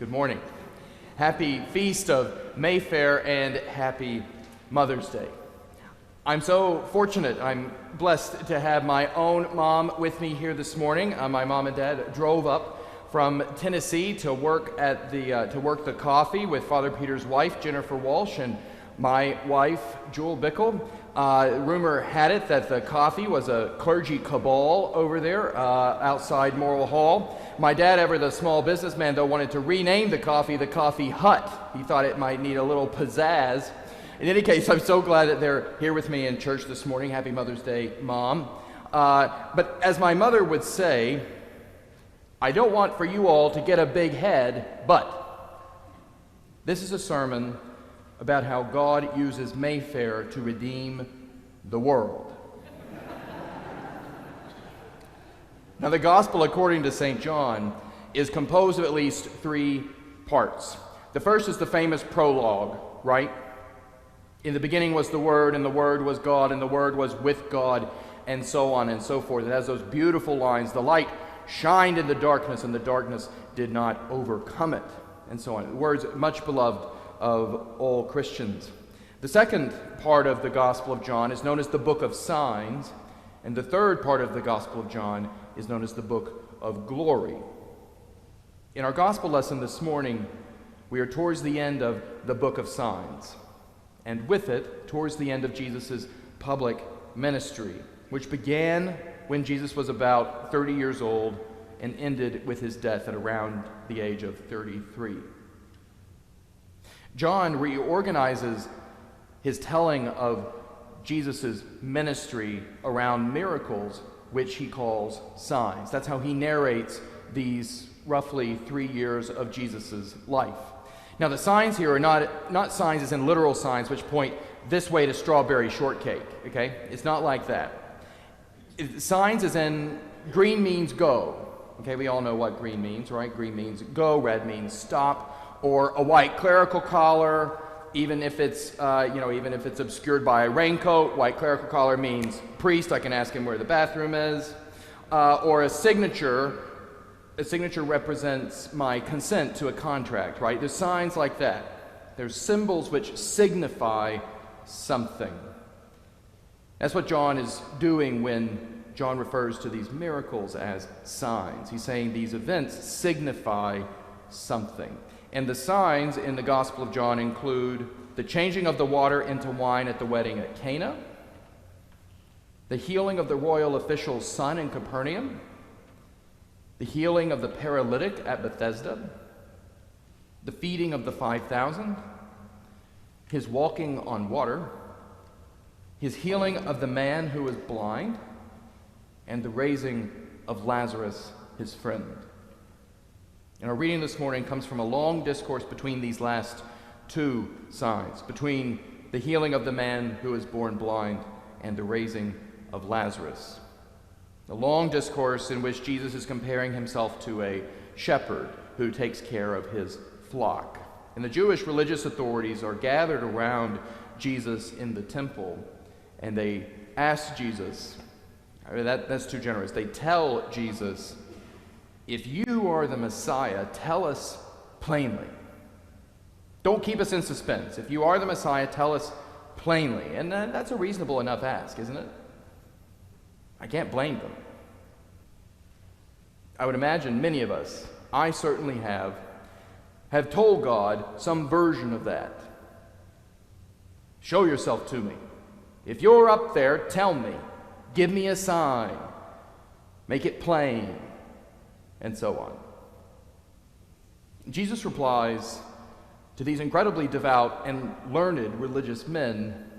Good morning. Happy Feast of Mayfair and happy Mother's Day. I'm so fortunate, I'm blessed to have my own mom with me here this morning. My mom and dad drove up from Tennessee to work at the coffee with Father Peter's wife, Jennifer Walsh, and my wife, Jewel Bickle. Rumor had it that the coffee was a clergy cabal over there outside Morrill Hall. My dad, ever the small businessman, though, wanted to rename the Coffee Hut. He thought it might need a little pizzazz. In any case, I'm so glad that they're here with me in church this morning. Happy Mother's Day, Mom. But as my mother would say, I don't want for you all to get a big head, but this is a sermon about how God uses Mayfair to redeem the world. Now, the Gospel according to St. John is composed of at least 3 parts. The first is the famous prologue, right? In the beginning was the Word, and the Word was God, and the Word was with God, and so on and so forth. It has those beautiful lines. The light shined in the darkness, and the darkness did not overcome it, and so on. Words much beloved of all Christians. The second part of the Gospel of John is known as the Book of Signs, and the third part of the Gospel of John is known as the Book of Glory. In our Gospel lesson this morning, we are towards the end of the Book of Signs, and with it, towards the end of Jesus' public ministry, which began when Jesus was about 30 years old and ended with his death at around the age of 33. John reorganizes his telling of Jesus' ministry around miracles, which he calls signs. That's how he narrates these roughly 3 years of Jesus' life. Now, the signs here are not signs as in literal signs which point this way to strawberry shortcake, okay? It's not like that. Signs as in green means go. Okay, we all know what green means, right? Green means go, red means stop, or a white clerical collar, even if it's obscured by a raincoat. White clerical collar means priest. I can ask him where the bathroom is. Or a signature. A signature represents my consent to a contract, right? There's signs like that. There's symbols which signify something. That's what John is doing when John refers to these miracles as signs. He's saying these events signify something. And the signs in the Gospel of John include the changing of the water into wine at the wedding at Cana, the healing of the royal official's son in Capernaum, the healing of the paralytic at Bethesda, the feeding of the 5,000, his walking on water, his healing of the man who was blind, and the raising of Lazarus, his friend. And our reading this morning comes from a long discourse between these last 2 signs, between the healing of the man who was born blind and the raising of Lazarus. A long discourse in which Jesus is comparing himself to a shepherd who takes care of his flock. And the Jewish religious authorities are gathered around Jesus in the temple, and they ask Jesus, that's too generous, they tell Jesus, if you are the Messiah, tell us plainly. Don't keep us in suspense. If you are the Messiah, tell us plainly. And that's a reasonable enough ask, isn't it? I can't blame them. I would imagine many of us, I certainly have told God some version of that. Show yourself to me. If you're up there, tell me. Give me a sign. Make it plain. And so on. Jesus replies to these incredibly devout and learned religious men,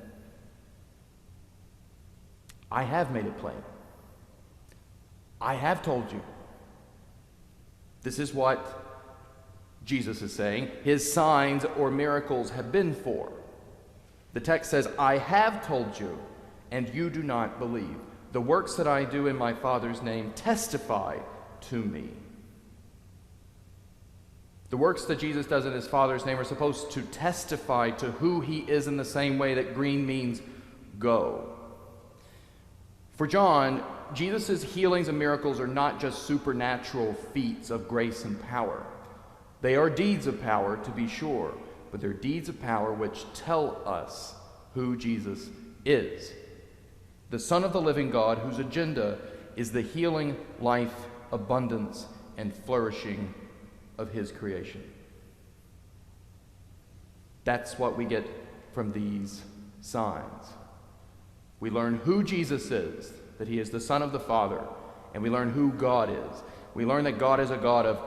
I have made it plain. I have told you. This is what Jesus is saying his signs or miracles have been for. The text says, I have told you, and you do not believe. The works that I do in my Father's name testify to me. The works that Jesus does in his Father's name are supposed to testify to who he is in the same way that green means go. For John, Jesus' healings and miracles are not just supernatural feats of grace and power. They are deeds of power, to be sure, but they're deeds of power which tell us who Jesus is. The Son of the living God, whose agenda is the healing, life, abundance, and flourishing of his creation. That's what we get from these signs. We learn who Jesus is, that he is the Son of the Father, and we learn who God is. We learn that God is a God of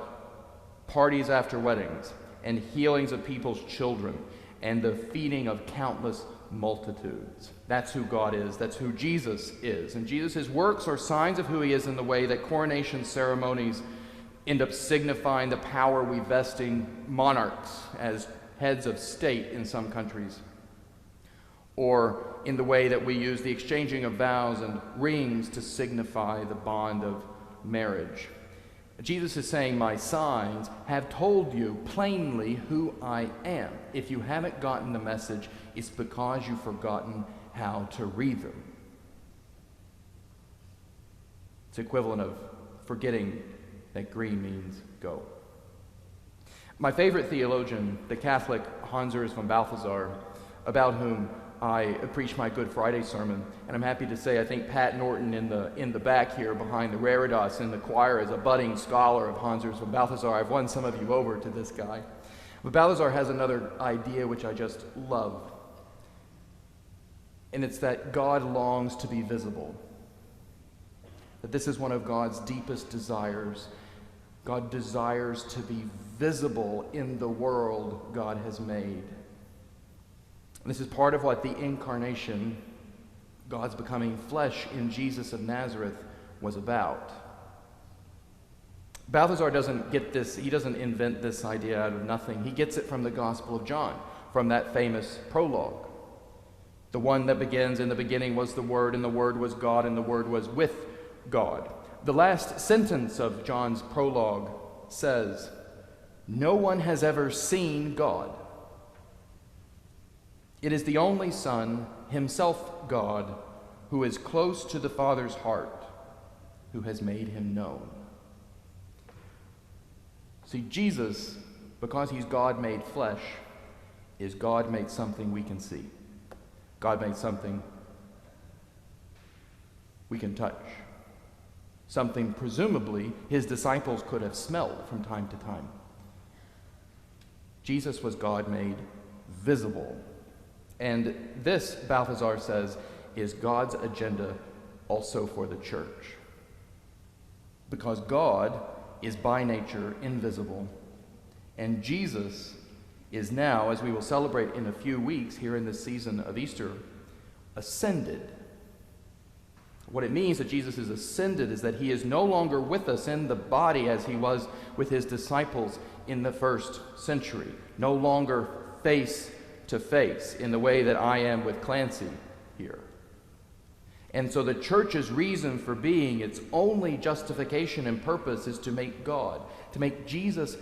parties after weddings, and healings of people's children, and the feeding of countless multitudes. That's who God is. That's who Jesus is. And Jesus' works are signs of who he is in the way that coronation ceremonies end up signifying the power we vest in monarchs as heads of state in some countries, or in the way that we use the exchanging of vows and rings to signify the bond of marriage. Jesus is saying, my signs have told you plainly who I am. If you haven't gotten the message, it's because you've forgotten how to read them. It's equivalent of forgetting that green means go. My favorite theologian, the Catholic Hans Urs von Balthasar, about whom I preached my Good Friday sermon, and I'm happy to say I think Pat Norton in the back here behind the Reredos in the choir is a budding scholar of Hans Urs von Balthasar. I've won some of you over to this guy. But Balthasar has another idea which I just love, and it's that God longs to be visible. That this is one of God's deepest desires. God desires to be visible in the world God has made. And this is part of what the incarnation, God's becoming flesh in Jesus of Nazareth, was about. Balthasar doesn't get this, he doesn't invent this idea out of nothing. He gets it from the Gospel of John, from that famous prologue. The one that begins, in the beginning was the Word, and the Word was God, and the Word was with God. The last sentence of John's prologue says, "No one has ever seen God. It is the only Son, himself God, who is close to the Father's heart, who has made him known." See, Jesus, because he's God made flesh, is God made something we can see. God made something we can touch. Something presumably his disciples could have smelled from time to time. Jesus was God made visible. And this, Balthasar says, is God's agenda also for the church. Because God is by nature invisible, and Jesus is now, as we will celebrate in a few weeks here in this season of Easter, ascended. What it means that Jesus is ascended is that he is no longer with us in the body as he was with his disciples in the first century, no longer face to face in the way that I am with Clancy here. And so the church's reason for being, its only justification and purpose, is to make God, to make Jesus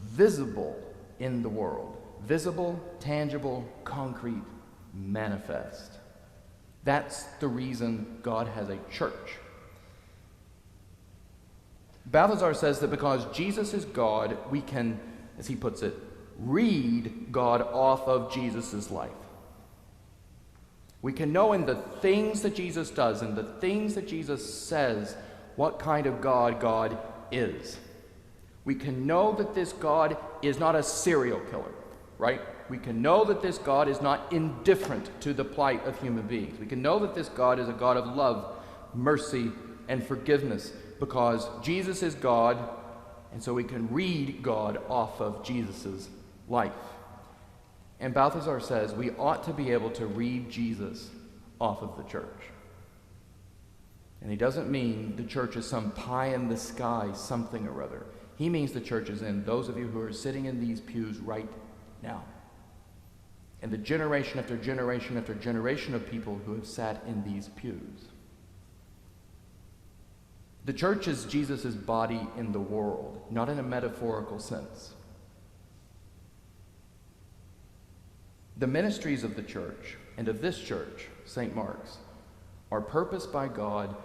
visible in the world. Visible, tangible, concrete, manifest. That's the reason God has a church. Balthasar says that because Jesus is God, we can, as he puts it, read God off of Jesus' life. We can know in the things that Jesus does and the things that Jesus says what kind of God God is. We can know that this God is not a serial killer, right? We can know that this God is not indifferent to the plight of human beings. We can know that this God is a God of love, mercy, and forgiveness because Jesus is God, and so we can read God off of Jesus' life. And Balthasar says we ought to be able to read Jesus off of the church. And he doesn't mean the church is some pie in the sky something or other. He means the church is in those of you who are sitting in these pews right now. And the generation after generation after generation of people who have sat in these pews. The church is Jesus' body in the world, not in a metaphorical sense. The ministries of the church and of this church, St. Mark's, are purposed by God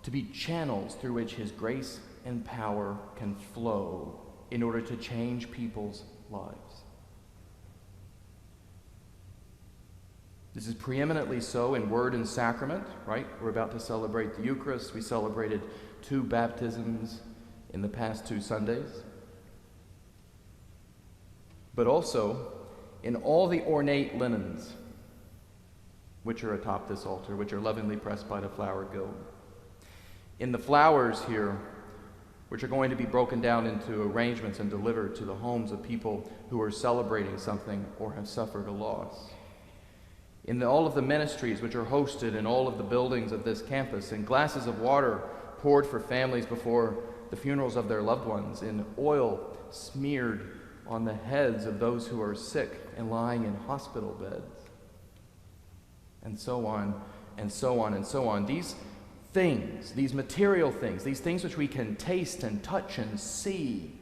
to be channels through which his grace and power can flow in order to change people's lives. This is preeminently so in word and sacrament, right? We're about to celebrate the Eucharist. We celebrated 2 baptisms in the past 2 Sundays. But also in all the ornate linens which are atop this altar, which are lovingly pressed by the flower guild. In the flowers here, which are going to be broken down into arrangements and delivered to the homes of people who are celebrating something or have suffered a loss. In all of the ministries which are hosted in all of the buildings of this campus, in glasses of water poured for families before the funerals of their loved ones, in oil smeared on the heads of those who are sick and lying in hospital beds, and so on, and so on, and so on. These things, these material things, these things which we can taste and touch and see,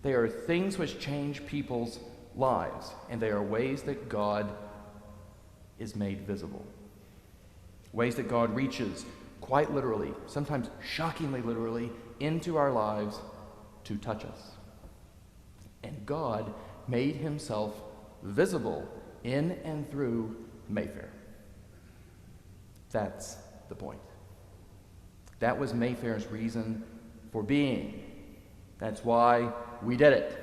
they are things which change people's lives, and they are ways that God is made visible. Ways that God reaches quite literally, sometimes shockingly literally, into our lives to touch us. And God made himself visible in and through Mayfair. That's the point. That was Mayfair's reason for being. That's why we did it.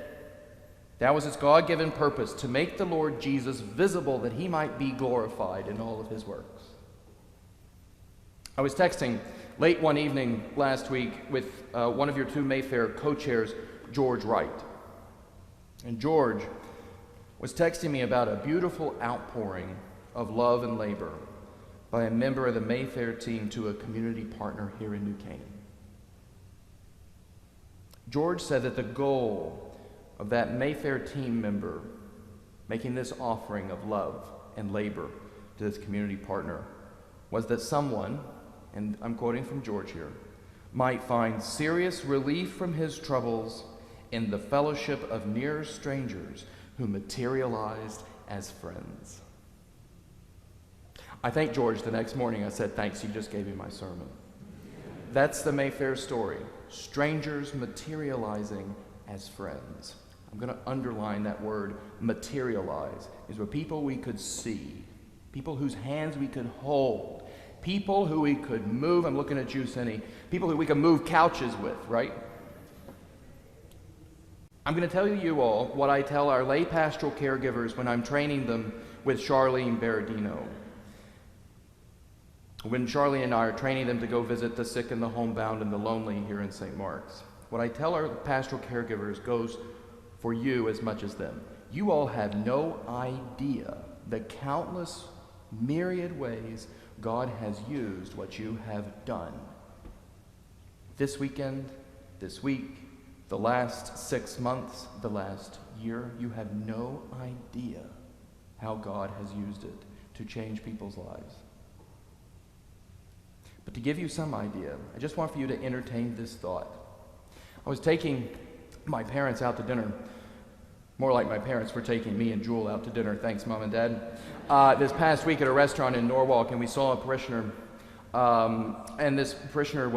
That was its God-given purpose, to make the Lord Jesus visible that he might be glorified in all of his works. I was texting late one evening last week with one of your 2 Mayfair co-chairs, George Wright. And George was texting me about a beautiful outpouring of love and labor by a member of the Mayfair team to a community partner here in New Canaan. George said that the goal of that Mayfair team member making this offering of love and labor to this community partner was that someone, and I'm quoting from George here, might find serious relief from his troubles in the fellowship of near strangers who materialized as friends. I thanked George the next morning. I said, "Thanks, you just gave me my sermon." That's the Mayfair story. Strangers materializing as friends. I'm going to underline that word, materialize. These were people we could see, people whose hands we could hold, people who we could move. I'm looking at you, Cindy. People who we could move couches with, right? I'm going to tell you all what I tell our lay pastoral caregivers when I'm training them with Charlene Berardino. When Charlie and I are training them to go visit the sick and the homebound and the lonely here in St. Mark's. What I tell our pastoral caregivers goes for you as much as them. You all have no idea the countless myriad ways God has used what you have done. This weekend, this week, the last 6 months, the last year, you have no idea how God has used it to change people's lives. But to give you some idea, I just want for you to entertain this thought. I was taking my parents out to dinner. More like my parents were taking me and Jewel out to dinner. Thanks, Mom and Dad. This past week at a restaurant in Norwalk, and we saw a parishioner. And this parishioner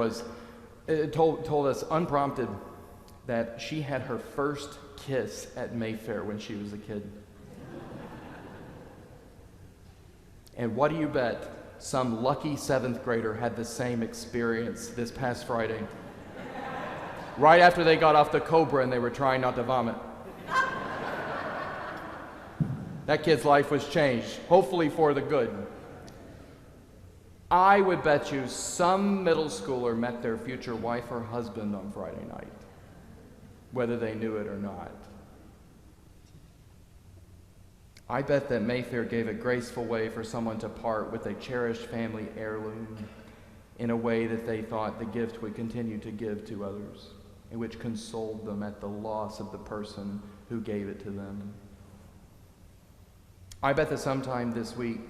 told us unprompted that she had her first kiss at Mayfair when she was a kid. And what do you bet? Some lucky 7th grader had the same experience this past Friday. Right after they got off the Cobra and they were trying not to vomit. That kid's life was changed, hopefully for the good. I would bet you some middle schooler met their future wife or husband on Friday night, whether they knew it or not. I bet that Mayfair gave a graceful way for someone to part with a cherished family heirloom in a way that they thought the gift would continue to give to others, and which consoled them at the loss of the person who gave it to them. I bet that sometime this week,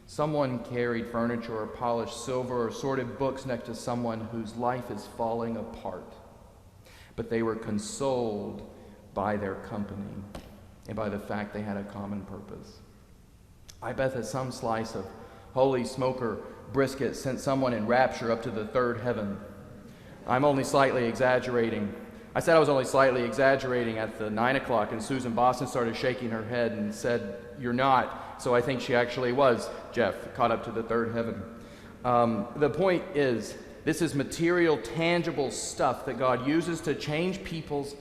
someone carried furniture or polished silver or sorted books next to someone whose life is falling apart, but they were consoled by their company and by the fact they had a common purpose. I bet that some slice of holy smoker brisket sent someone in rapture up to the third heaven. I'm only slightly exaggerating. I said I was only slightly exaggerating at the 9 o'clock, and Susan Boston started shaking her head and said, "You're not." So I think she actually was, Jeff, caught up to the third heaven. The point is, this is material, tangible stuff that God uses to change people's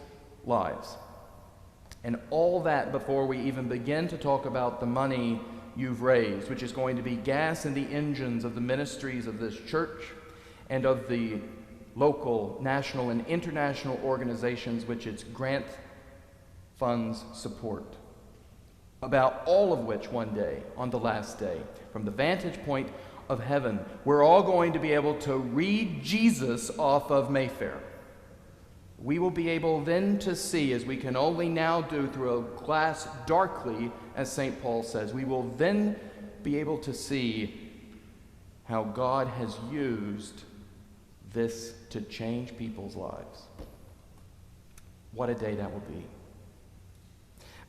lives. And all that before we even begin to talk about the money you've raised, which is going to be gas in the engines of the ministries of this church and of the local, national, and international organizations which its grant funds support. About all of which one day, on the last day, from the vantage point of heaven, we're all going to be able to read Jesus off of Mayfair. We will be able then to see, as we can only now do through a glass darkly, as St. Paul says, we will then be able to see how God has used this to change people's lives. What a day that will be.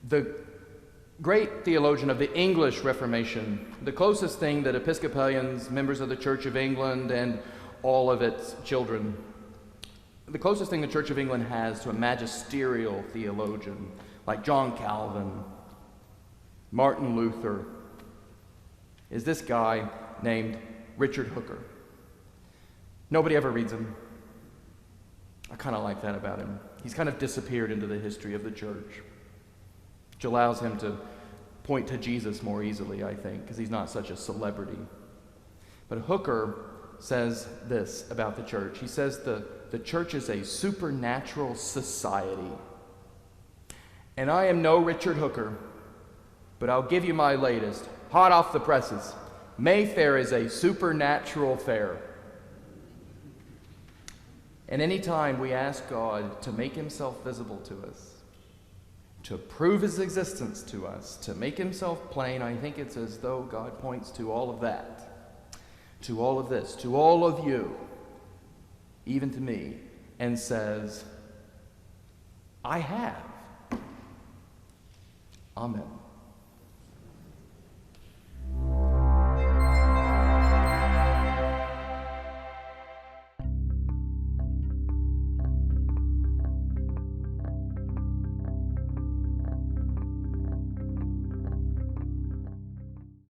The great theologian of the English Reformation, the closest thing that Episcopalians, members of the Church of England, and all of its children, the closest thing the Church of England has to a magisterial theologian like John Calvin, Martin Luther, is this guy named Richard Hooker. Nobody ever reads him. I kind of like that about him. He's kind of disappeared into the history of the church, which allows him to point to Jesus more easily, I think, because he's not such a celebrity. But Hooker says this about the church. He says the church is a supernatural society. And I am no Richard Hooker, but I'll give you my latest, hot off the presses. Mayfair is a supernatural fair. And anytime we ask God to make himself visible to us, to prove his existence to us, to make himself plain, I think it's as though God points to all of that, to all of this, to all of you, even to me, and says, I have. Amen.